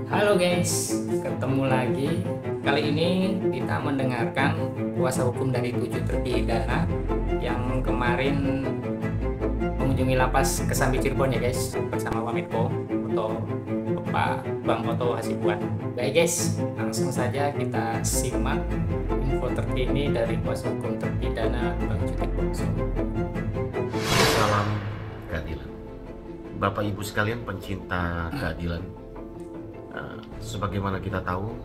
Halo guys, ketemu lagi. Kali ini kita mendengarkan kuasa hukum dari 7 terpidana yang kemarin mengunjungi lapas Kesambi Cirebon ya guys, bersama Wamenko atau Bapak Bang Oto Hasibuan. Baik guys, langsung saja kita simak info terkini dari kuasa hukum terpidana Bang Jutek Bongso. Salam keadilan. Bapak Ibu sekalian pencinta keadilan, sebagaimana kita tahu,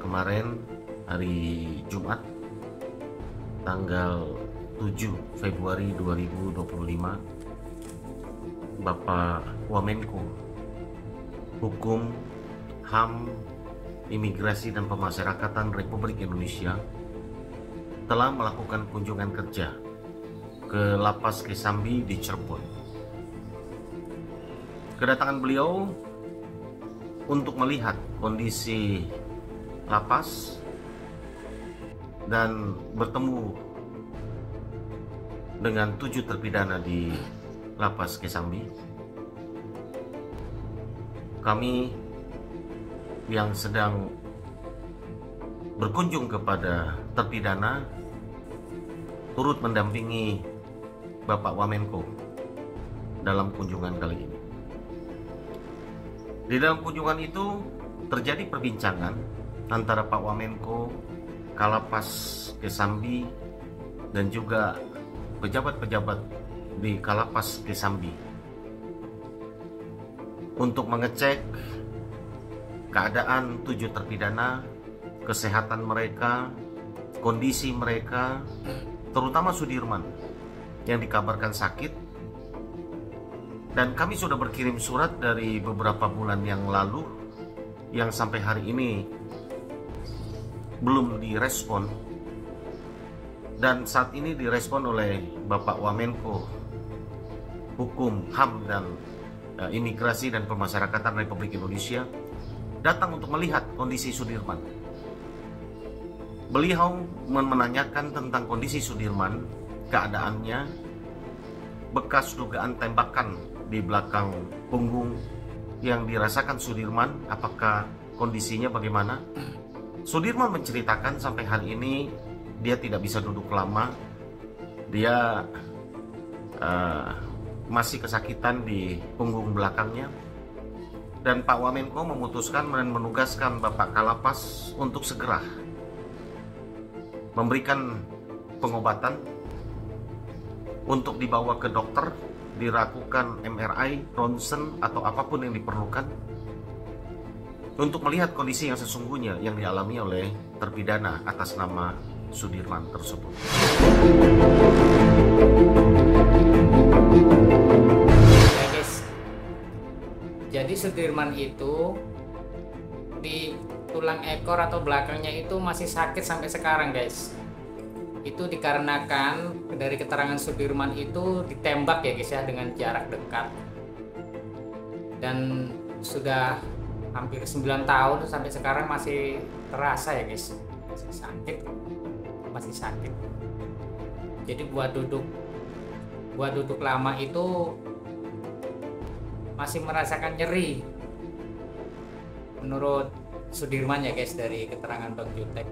kemarin hari Jumat tanggal 7 Februari 2025, Bapak Wamenko Hukum, HAM, Imigrasi dan Pemasyarakatan Republik Indonesia telah melakukan kunjungan kerja ke Lapas Kesambi di Cirebon. Kedatangan beliau untuk melihat kondisi lapas dan bertemu dengan 7 terpidana di Lapas Kesambi. Kami yang sedang berkunjung kepada terpidana turut mendampingi Bapak Wamenko dalam kunjungan kali ini. Di dalam kunjungan itu terjadi perbincangan antara Pak Wamenko, Kalapas Kesambi, dan juga pejabat-pejabat di Kalapas Kesambi untuk mengecek keadaan 7 terpidana, kesehatan mereka, kondisi mereka, terutama Sudirman yang dikabarkan sakit. Dan kami sudah berkirim surat dari beberapa bulan yang lalu yang sampai hari ini belum direspon, dan saat ini direspon oleh Bapak Wamenko Hukum, HAM, dan Imigrasi dan Pemasyarakatan Republik Indonesia datang untuk melihat kondisi Sudirman. Beliau menanyakan tentang kondisi Sudirman, keadaannya, bekas dugaan tembakan di belakang punggung yang dirasakan Sudirman, apakah kondisinya bagaimana. Sudirman menceritakan sampai hari ini dia tidak bisa duduk lama, dia masih kesakitan di punggung belakangnya, dan Pak Wamenko memutuskan dan menugaskan Bapak Kalapas untuk segera memberikan pengobatan, untuk dibawa ke dokter, dilakukan MRI, ronsen, atau apapun yang diperlukan untuk melihat kondisi yang sesungguhnya yang dialami oleh terpidana atas nama Sudirman tersebut. Ya guys, jadi Sudirman itu di tulang ekor atau belakangnya itu masih sakit sampai sekarang guys. Itu dikarenakan dari keterangan Sudirman itu ditembak ya guys ya, dengan jarak dekat, dan sudah hampir 9 tahun sampai sekarang masih terasa ya guys, masih sakit. Jadi buat duduk lama itu masih merasakan nyeri menurut Sudirman ya guys, dari keterangan Bang Jutek.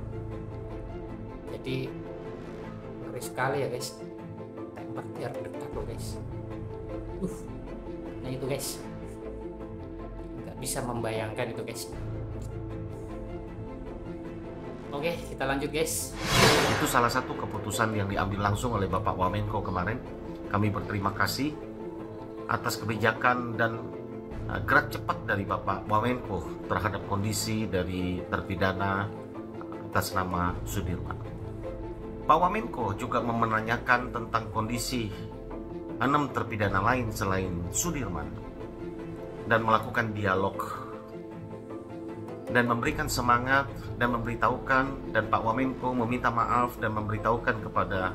Jadi ngeri sekali ya guys, tembak jarak dekat loh guys. Nah itu guys, nggak bisa membayangkan itu guys. Oke, kita lanjut guys. Itu salah satu keputusan yang diambil langsung oleh Bapak Wamenko kemarin. Kami berterima kasih atas kebijakan dan gerak cepat dari Bapak Wamenko terhadap kondisi dari terpidana atas nama Sudirman. Pak Wamenko juga menanyakan tentang kondisi 6 terpidana lain selain Sudirman dan melakukan dialog dan memberikan semangat dan memberitahukan, dan Pak Wamenko meminta maaf dan memberitahukan kepada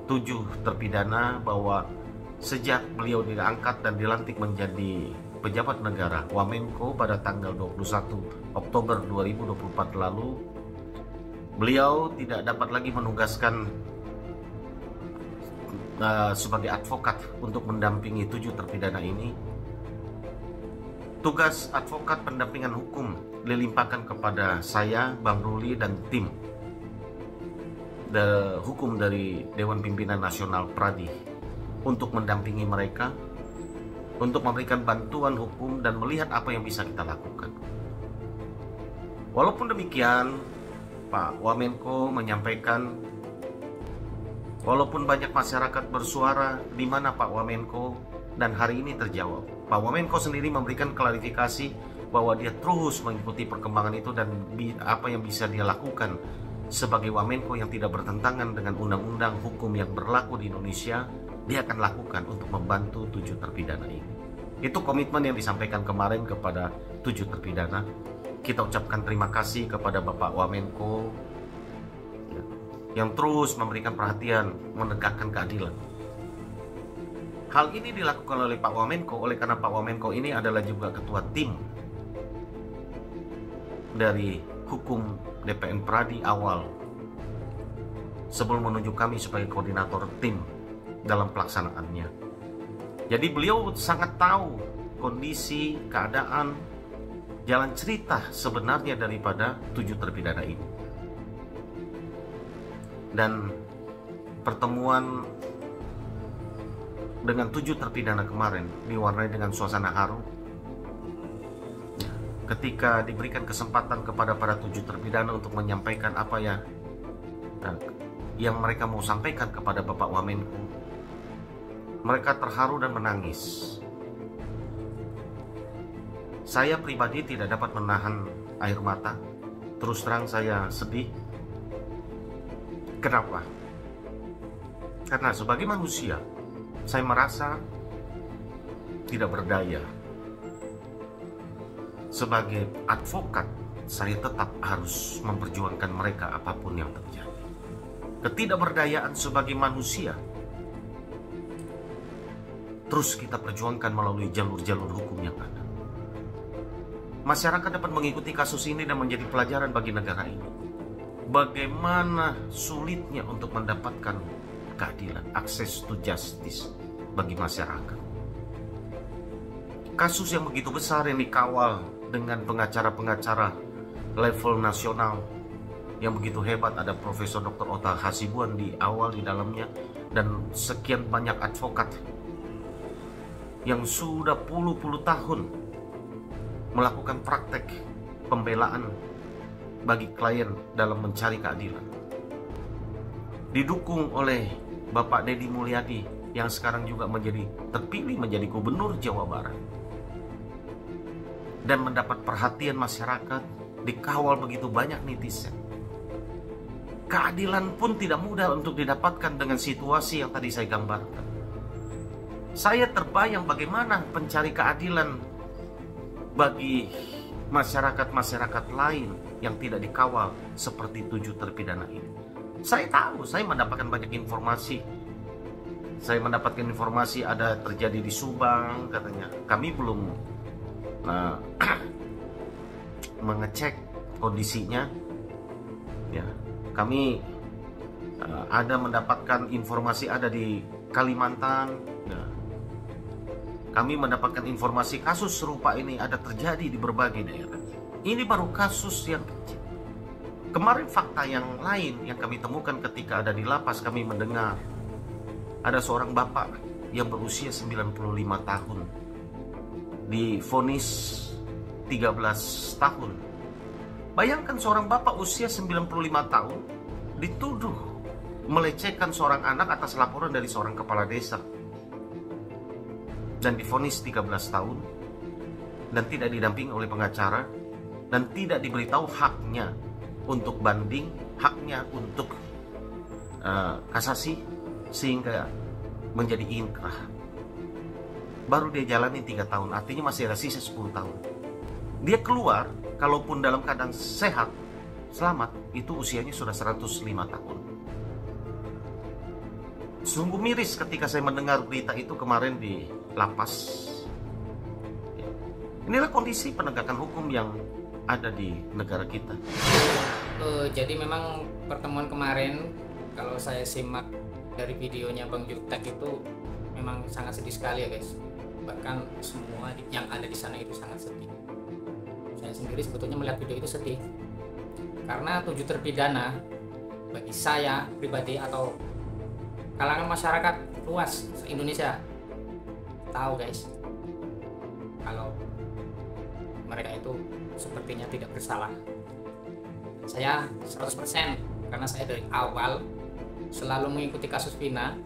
7 terpidana bahwa sejak beliau diangkat dan dilantik menjadi pejabat negara Wamenko pada tanggal 21 Oktober 2024 lalu, beliau tidak dapat lagi menugaskan sebagai advokat untuk mendampingi 7 terpidana ini. Tugas advokat pendampingan hukum dilimpahkan kepada saya, Bang Ruli, dan tim hukum dari Dewan Pimpinan Nasional Pradi untuk mendampingi mereka, untuk memberikan bantuan hukum dan melihat apa yang bisa kita lakukan. Walaupun demikian, Pak Wamenko menyampaikan, walaupun banyak masyarakat bersuara, di mana Pak Wamenko, dan hari ini terjawab. Pak Wamenko sendiri memberikan klarifikasi bahwa dia terus mengikuti perkembangan itu dan apa yang bisa dia lakukan sebagai Wamenko yang tidak bertentangan dengan undang-undang hukum yang berlaku di Indonesia, dia akan lakukan untuk membantu 7 terpidana ini. Itu komitmen yang disampaikan kemarin kepada 7 terpidana. Kita ucapkan terima kasih kepada Bapak Wamenko yang terus memberikan perhatian, menegakkan keadilan. Hal ini dilakukan oleh Pak Wamenko, oleh karena Pak Wamenko ini adalah juga ketua tim dari hukum DPN Pradi awal, sebelum menunjuk kami sebagai koordinator tim dalam pelaksanaannya. Jadi beliau sangat tahu kondisi, keadaan, jalan cerita sebenarnya daripada 7 terpidana ini. Dan pertemuan dengan 7 terpidana kemarin diwarnai dengan suasana haru. Ketika diberikan kesempatan kepada para 7 terpidana untuk menyampaikan apa yang mereka mau sampaikan kepada Bapak Wamenko, mereka terharu dan menangis. Saya pribadi tidak dapat menahan air mata. Terus terang saya sedih. Kenapa? Karena sebagai manusia, saya merasa tidak berdaya. Sebagai advokat, saya tetap harus memperjuangkan mereka apapun yang terjadi. Ketidakberdayaan sebagai manusia terus kita perjuangkan melalui jalur-jalur hukum yang ada. Masyarakat dapat mengikuti kasus ini dan menjadi pelajaran bagi negara ini. Bagaimana sulitnya untuk mendapatkan keadilan, access to justice bagi masyarakat. Kasus yang begitu besar yang dikawal dengan pengacara-pengacara level nasional yang begitu hebat, ada Profesor Dr. Ota Hasibuan di awal di dalamnya, dan sekian banyak advokat yang sudah puluh-puluh tahun melakukan praktek pembelaan bagi klien dalam mencari keadilan. Didukung oleh Bapak Deddy Mulyadi yang sekarang juga terpilih menjadi Gubernur Jawa Barat. Dan mendapat perhatian masyarakat, dikawal begitu banyak netizen. Keadilan pun tidak mudah untuk didapatkan dengan situasi yang tadi saya gambarkan. Saya terbayang bagaimana pencari keadilan bagi masyarakat-masyarakat lain yang tidak dikawal seperti 7 terpidana ini. Saya tahu, saya mendapatkan banyak informasi. Saya mendapatkan informasi ada terjadi di Subang katanya. Kami belum mengecek kondisinya. Ya, kami ada mendapatkan informasi ada di Kalimantan. Ya. Kami mendapatkan informasi kasus serupa ini ada terjadi di berbagai daerah. Ini baru kasus yang kecil. Kemarin fakta yang lain yang kami temukan ketika ada di lapas, kami mendengar ada seorang bapak yang berusia 95 tahun divonis 13 tahun. Bayangkan seorang bapak usia 95 tahun dituduh melecehkan seorang anak atas laporan dari seorang kepala desa, dan divonis 13 tahun dan tidak didampingi oleh pengacara dan tidak diberitahu haknya untuk banding, haknya untuk kasasi, sehingga menjadi inkrah. Baru dia jalani 3 tahun, artinya masih ada sisa 10 tahun. Dia keluar, kalaupun dalam keadaan sehat, selamat, itu usianya sudah 105 tahun. Sungguh miris ketika saya mendengar berita itu kemarin di lapas. Inilah kondisi penegakan hukum yang ada di negara kita. Jadi memang pertemuan kemarin, kalau saya simak dari videonya Bang Jutek itu memang sangat sedih sekali ya guys. bahkan semua yang ada di sana itu sangat sedih. Saya sendiri sebetulnya melihat video itu sedih karena 7 terpidana bagi saya pribadi atau kalangan masyarakat luas se-Indonesia tahu guys kalau mereka itu sepertinya tidak bersalah. Saya 100% karena saya dari awal selalu mengikuti kasus Vina,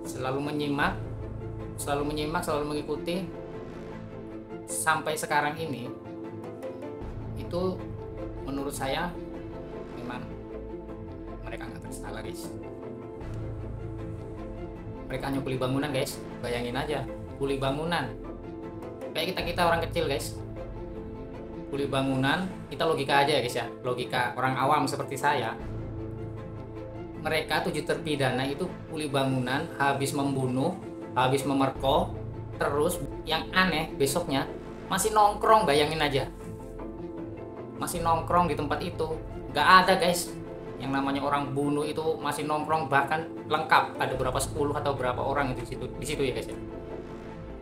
selalu menyimak, selalu mengikuti sampai sekarang ini. Itu menurut saya memang mereka nggak bersalah guys. Mereka hanya kuli bangunan guys, bayangin aja, kuli bangunan. Kayak kita orang kecil guys, kuli bangunan, kita logika aja ya guys ya, logika orang awam seperti saya. Mereka 7 terpidana itu kuli bangunan, habis membunuh, habis memerkosa, terus yang aneh besoknya masih nongkrong, bayangin aja, masih nongkrong di tempat itu. Nggak ada guys yang namanya orang bunuh itu masih nongkrong, bahkan lengkap ada berapa 10 atau berapa orang di situ ya guys ya.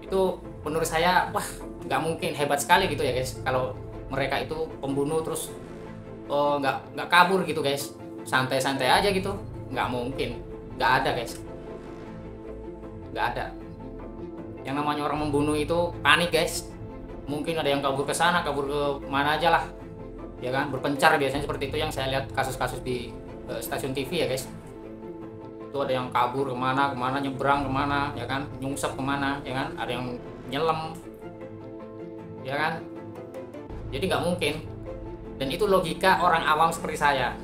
Itu menurut saya wah nggak mungkin, hebat sekali gitu ya guys kalau mereka itu pembunuh terus nggak kabur gitu guys, santai-santai aja gitu, nggak mungkin, nggak ada guys, nggak ada. Yang namanya orang membunuh itu panik guys, mungkin ada yang kabur ke sana, kabur ke mana aja lah ya kan, berpencar biasanya seperti itu yang saya lihat kasus-kasus di stasiun TV ya guys. Itu ada yang kabur kemana, nyebrang kemana ya kan, nyungsep kemana ya kan, ada yang nyelam ya kan. Jadi nggak mungkin, dan itu logika orang awam seperti saya.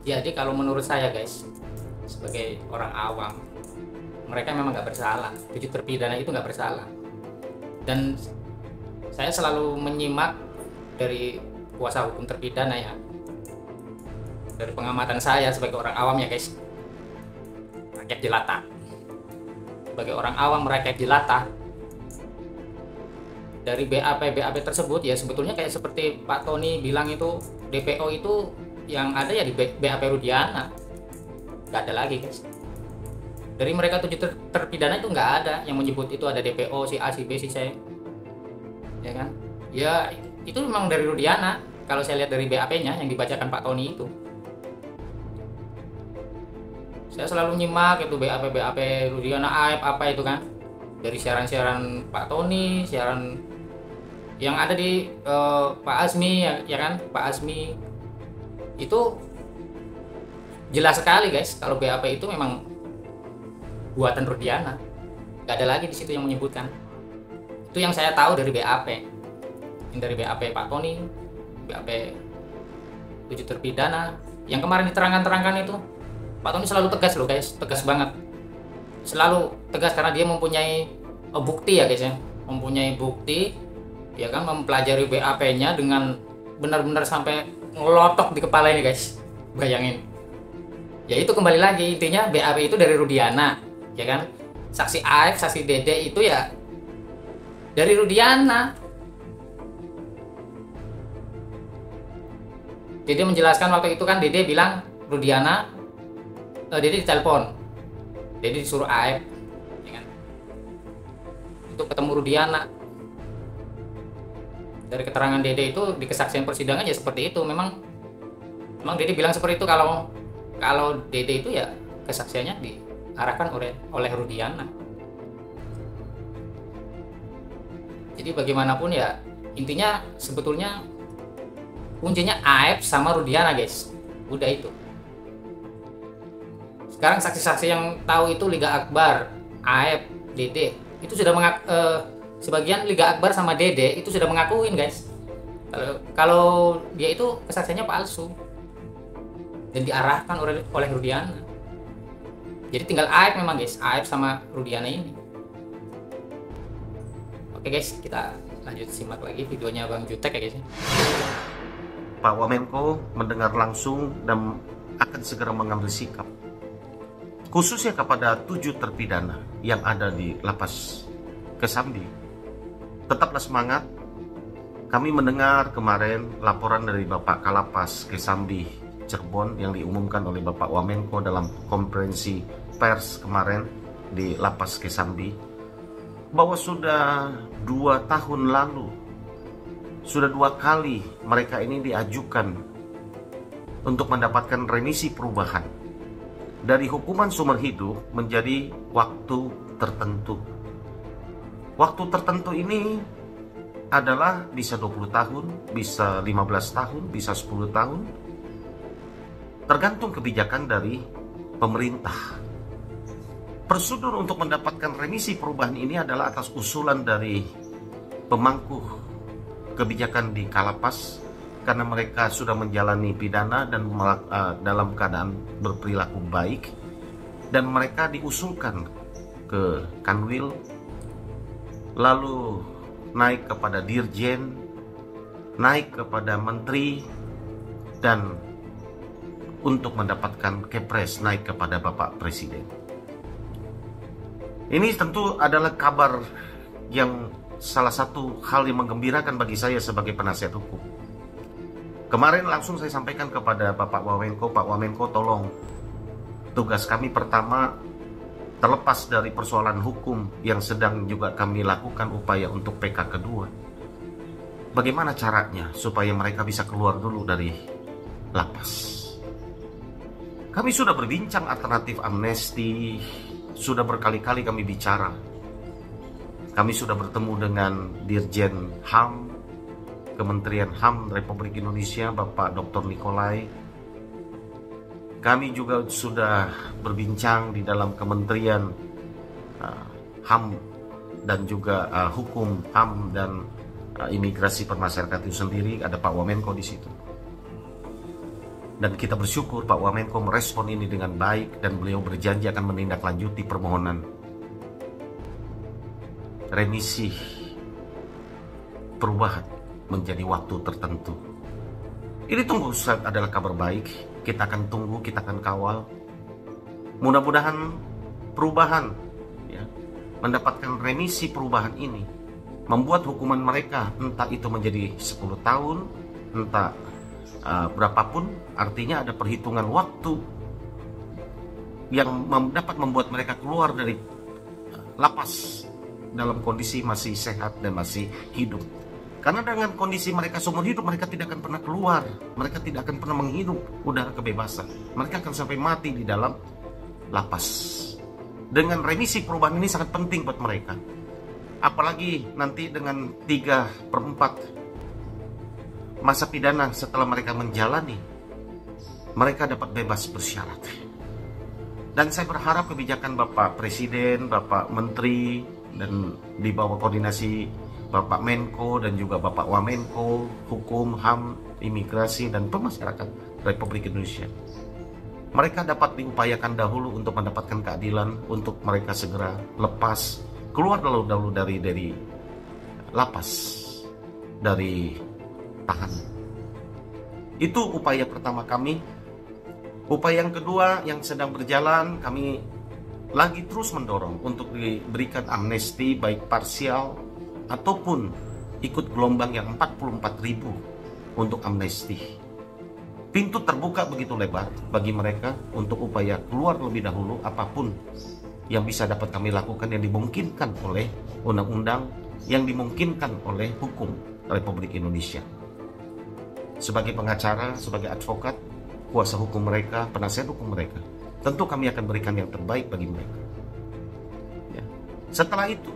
Jadi kalau menurut saya guys, sebagai orang awam, mereka memang nggak bersalah. 7 terpidana itu nggak bersalah. Dan saya selalu menyimak dari kuasa hukum terpidana ya, dari pengamatan saya sebagai orang awam ya guys, rakyat jelata. Sebagai orang awam rakyat jelata, dari BAP tersebut ya sebetulnya kayak seperti Pak Tony bilang itu, DPO itu yang ada ya di BAP Rudiana, nggak ada lagi guys. Dari mereka 7 terpidana itu nggak ada yang menyebut itu ada DPO si A, si B, si C ya kan. Ya itu memang dari Rudiana kalau saya lihat dari BAP-nya yang dibacakan Pak Tony itu. Saya selalu nyimak itu BAP Rudiana Aib apa itu kan, dari siaran-siaran Pak Tony, siaran yang ada di Pak Azmi ya kan, Pak Azmi itu jelas sekali guys kalau BAP itu memang buatan Rudiana, nggak ada lagi di situ yang menyebutkan. Itu yang saya tahu dari BAP, yang dari BAP Pak Tony, BAP 7 terpidana yang kemarin diterangkan itu. Pak Tony selalu tegas loh guys, tegas banget, selalu tegas karena dia mempunyai bukti ya guys ya, mempunyai bukti ya kan, mempelajari BAP-nya dengan benar-benar sampai ngelotok di kepala ini guys, bayangin. Ya itu kembali lagi intinya BAP itu dari Rudiana ya kan, saksi Aib, saksi Dede itu ya dari Rudiana. Dede menjelaskan waktu itu kan, Dede bilang Rudiana, Dede ditelepon, Dede disuruh Aib ya kan, untuk ketemu Rudiana. Dari keterangan Dede itu di kesaksian persidangan ya seperti itu, memang Dede bilang seperti itu, kalau Dede itu ya kesaksiannya diarahkan oleh Rudiana. Jadi bagaimanapun ya intinya sebetulnya kuncinya Aib sama Rudiana guys, udah itu. Sekarang saksi-saksi yang tahu itu Liga Akbar, Aib, Dede itu sudah sebagian Liga Akbar sama Dede itu sudah mengakuin guys kalau dia itu kesaksiannya palsu dan diarahkan oleh Rudiana. Jadi tinggal Aib memang guys, Aib sama Rudiana ini. Oke guys, kita lanjut simak lagi videonya Bang Jutek ya guys. Pak Wamenko mendengar langsung dan akan segera mengambil sikap, khususnya kepada 7 terpidana yang ada di lapas Kesambi. Tetaplah semangat. Kami mendengar kemarin laporan dari Bapak Kalapas Kesambi Cirebon yang diumumkan oleh Bapak Wamenko dalam konferensi pers kemarin di lapas Kesambi. bahwa sudah 2 tahun lalu, sudah 2 kali mereka ini diajukan untuk mendapatkan remisi perubahan dari hukuman seumur hidup menjadi waktu tertentu. Waktu tertentu ini adalah bisa 20 tahun, bisa 15 tahun, bisa 10 tahun, tergantung kebijakan dari pemerintah. Prosedur untuk mendapatkan remisi perubahan ini adalah atas usulan dari pemangku kebijakan di Kalapas, karena mereka sudah menjalani pidana dan dalam keadaan berperilaku baik, dan mereka diusulkan ke Kanwil, lalu naik kepada Dirjen, naik kepada Menteri, dan untuk mendapatkan Kepres naik kepada Bapak Presiden. Ini tentu adalah kabar yang salah satu hal yang menggembirakan bagi saya sebagai penasihat hukum. Kemarin langsung saya sampaikan kepada Bapak Wamenko, Pak Wamenko, tolong, tugas kami pertama, terlepas dari persoalan hukum yang sedang juga kami lakukan upaya untuk PK kedua, bagaimana caranya supaya mereka bisa keluar dulu dari lapas. Kami sudah berbincang alternatif amnesti, sudah berkali-kali kami bicara. Kami sudah bertemu dengan Dirjen HAM, Kementerian HAM Republik Indonesia, Bapak Dr. Nikolai. Kami juga sudah berbincang di dalam Kementerian HAM dan juga Hukum HAM dan Imigrasi Permasyarakatan itu sendiri, ada Pak Wamenko di situ. Dan kita bersyukur Pak Wamenko merespon ini dengan baik, dan beliau berjanji akan menindaklanjuti permohonan remisi perubahan menjadi waktu tertentu. Ini tunggu adalah kabar baik. Kita akan tunggu, kita akan kawal. Mudah-mudahan perubahan, ya, mendapatkan remisi perubahan ini membuat hukuman mereka, entah itu menjadi 10 tahun, entah berapapun, artinya ada perhitungan waktu yang dapat membuat mereka keluar dari lapas dalam kondisi masih sehat dan masih hidup. Karena dengan kondisi mereka seumur hidup, mereka tidak akan pernah keluar, mereka tidak akan pernah menghirup udara kebebasan, mereka akan sampai mati di dalam lapas. Dengan remisi perubahan ini sangat penting buat mereka, apalagi nanti dengan 3/4 masa pidana setelah mereka menjalani, mereka dapat bebas bersyarat. Dan saya berharap kebijakan Bapak Presiden, Bapak Menteri, dan di bawah koordinasi Bapak Menko dan juga Bapak Wamenko, Hukum, HAM, Imigrasi, dan Permasyarakatan Republik Indonesia, mereka dapat diupayakan dahulu untuk mendapatkan keadilan, untuk mereka segera lepas, keluar dahulu dari lapas, dari tahanan. Itu upaya pertama kami. Upaya yang kedua yang sedang berjalan, kami lagi terus mendorong untuk diberikan amnesti baik parsial ataupun ikut gelombang yang 44.000 untuk amnesti. Pintu terbuka begitu lebar bagi mereka untuk upaya keluar lebih dahulu, apapun yang bisa dapat kami lakukan yang dimungkinkan oleh undang-undang, yang dimungkinkan oleh hukum Republik Indonesia. Sebagai pengacara, sebagai advokat, kuasa hukum mereka, penasihat hukum mereka, tentu kami akan berikan yang terbaik bagi mereka. Ya. Setelah itu,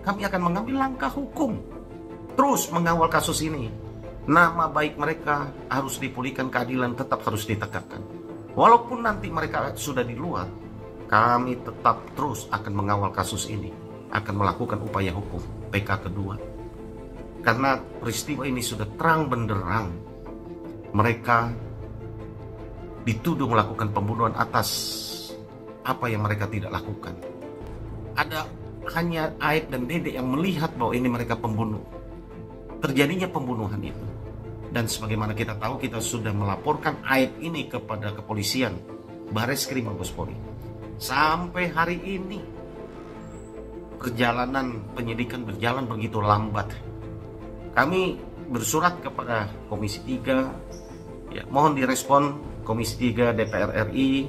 kami akan mengambil langkah hukum, terus mengawal kasus ini. Nama baik mereka harus dipulihkan, keadilan tetap harus ditegakkan. Walaupun nanti mereka sudah di luar, kami tetap terus akan mengawal kasus ini, akan melakukan upaya hukum PK kedua. Karena peristiwa ini sudah terang benderang. Mereka dituduh melakukan pembunuhan atas apa yang mereka tidak lakukan. Ada hanya Aib dan Dede yang melihat bahwa ini mereka pembunuh. Terjadinya pembunuhan itu. Dan sebagaimana kita tahu, kita sudah melaporkan Aib ini kepada kepolisian, Bareskrim Mabes Polri. Sampai hari ini perjalanan penyidikan berjalan begitu lambat. Kami bersurat kepada Komisi 3, ya, mohon direspon Komisi 3 DPR RI.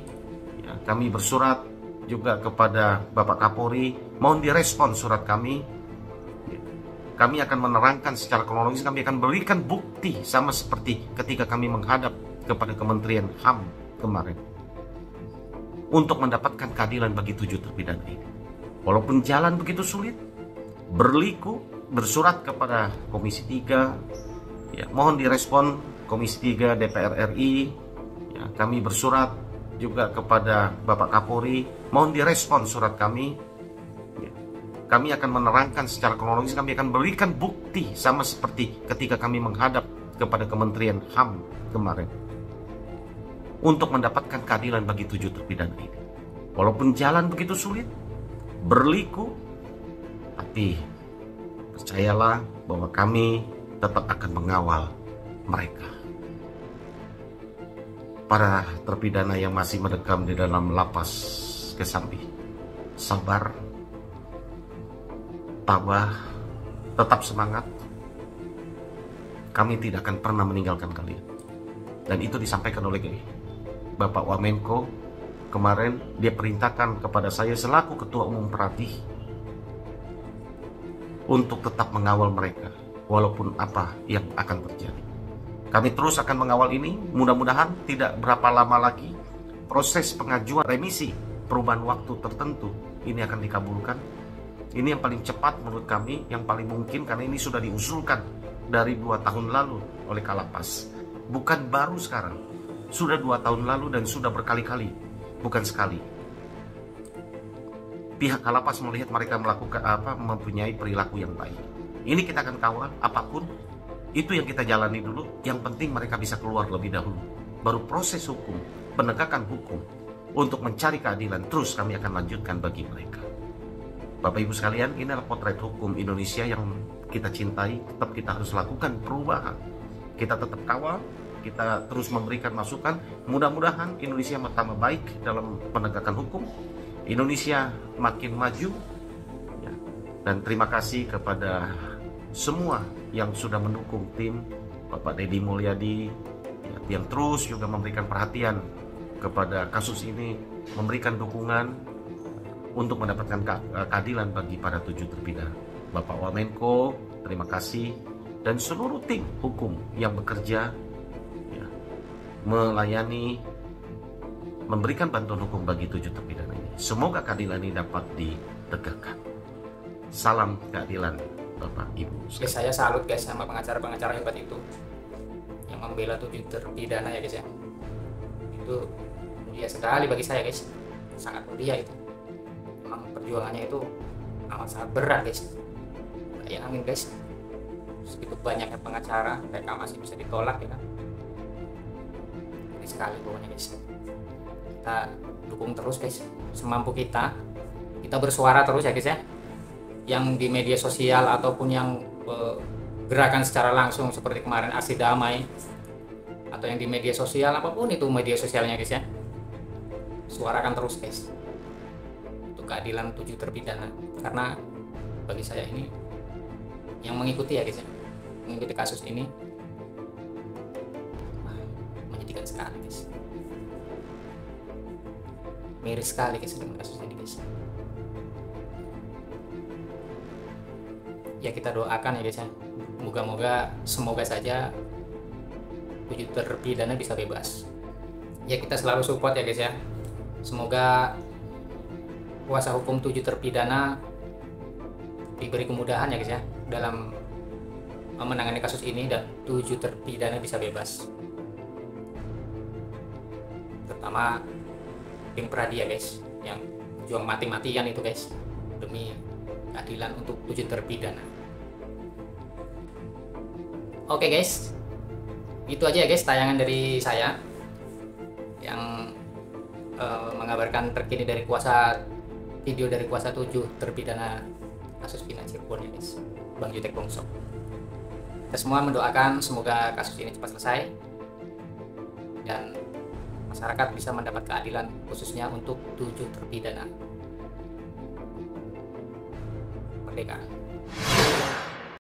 Ya, kami bersurat juga kepada Bapak Kapolri mohon direspon surat kami. Kami akan menerangkan secara kronologis, kami akan berikan bukti sama seperti ketika kami menghadap kepada Kementerian HAM kemarin untuk mendapatkan keadilan bagi 7 terpidana ini. Walaupun jalan begitu sulit, berliku, bersurat kepada Komisi 3, ya, mohon direspon Komisi 3 DPR RI, ya, kami bersurat juga kepada Bapak Kapolri, mohon direspon surat kami. Kami akan menerangkan secara kronologis, kami akan berikan bukti sama seperti ketika kami menghadap kepada Kementerian HAM kemarin untuk mendapatkan keadilan bagi 7 terpidana ini. Walaupun jalan begitu sulit, berliku, tapi percayalah bahwa kami tetap akan mengawal mereka. Para terpidana yang masih mendekam di dalam lapas Kesambi, sabar, tabah, tetap semangat. Kami tidak akan pernah meninggalkan kalian. Dan itu disampaikan oleh Bapak Wamenko kemarin. Dia perintahkan kepada saya selaku Ketua Umum Peratih untuk tetap mengawal mereka walaupun apa yang akan terjadi. Kami terus akan mengawal ini. Mudah-mudahan tidak berapa lama lagi proses pengajuan remisi perubahan waktu tertentu ini akan dikabulkan. Ini yang paling cepat menurut kami, yang paling mungkin, karena ini sudah diusulkan dari 2 tahun lalu oleh Kalapas. Bukan baru sekarang, sudah 2 tahun lalu dan sudah berkali-kali, bukan sekali. Pihak Kalapas melihat mereka melakukan mempunyai perilaku yang baik. Ini kita akan kawal, apapun itu yang kita jalani dulu. Yang penting mereka bisa keluar lebih dahulu. Baru proses hukum, penegakan hukum untuk mencari keadilan terus kami akan lanjutkan bagi mereka. Bapak Ibu sekalian, ini adalah potret hukum Indonesia yang kita cintai. Tetap kita harus lakukan perubahan. Kita tetap kawal, kita terus memberikan masukan. Mudah-mudahan Indonesia tambah baik dalam penegakan hukum. Indonesia makin maju. Ya. Dan terima kasih kepada semua yang sudah mendukung tim Bapak Deddy Mulyadi, ya, yang terus juga memberikan perhatian kepada kasus ini, memberikan dukungan untuk mendapatkan keadilan bagi para 7 terpidana. Bapak Wamenko, terima kasih, dan seluruh tim hukum yang bekerja, ya, melayani, memberikan bantuan hukum bagi 7 terpidana ini. Semoga keadilan ini dapat ditegakkan. Salam keadilan, Bapak Ibu. Guys, saya salut guys sama pengacara-pengacara hebat itu yang membela 7 terpidana ya guys ya. Itu mulia sekali bagi saya guys, sangat mulia itu. Memang perjuangannya itu amat sangat berat guys. Bayangin guys, segitu banyaknya pengacara, mereka masih bisa ditolak ya kan. Ini sekali pokoknya guys. Kita dukung terus guys, semampu kita. Kita bersuara terus ya guys ya. Yang di media sosial ataupun yang gerakan secara langsung seperti kemarin aksi damai, atau yang di media sosial, apapun itu media sosialnya guys ya, suarakan terus guys untuk keadilan 7 terpidana. Karena bagi saya ini yang mengikuti ya guys ya, mengikuti kasus ini menyedihkan sekali guys, miris sekali guys dengan kasus ini guys. Ya kita doakan ya guys ya, semoga saja 7 terpidana bisa bebas. Ya kita selalu support ya guys ya. Semoga kuasa hukum 7 terpidana diberi kemudahan ya guys ya dalam menangani kasus ini dan 7 terpidana bisa bebas. Terutama tim Pradi ya guys, yang juang mati-matian itu guys demi keadilan untuk 7 terpidana. Oke guys, itu aja ya guys tayangan dari saya yang mengabarkan terkini dari video dari kuasa 7 terpidana kasus Pina Cirebon ya guys, Bang Jutek Bongso. Kita semua mendoakan semoga kasus ini cepat selesai dan masyarakat bisa mendapat keadilan khususnya untuk 7 terpidana. Merdeka.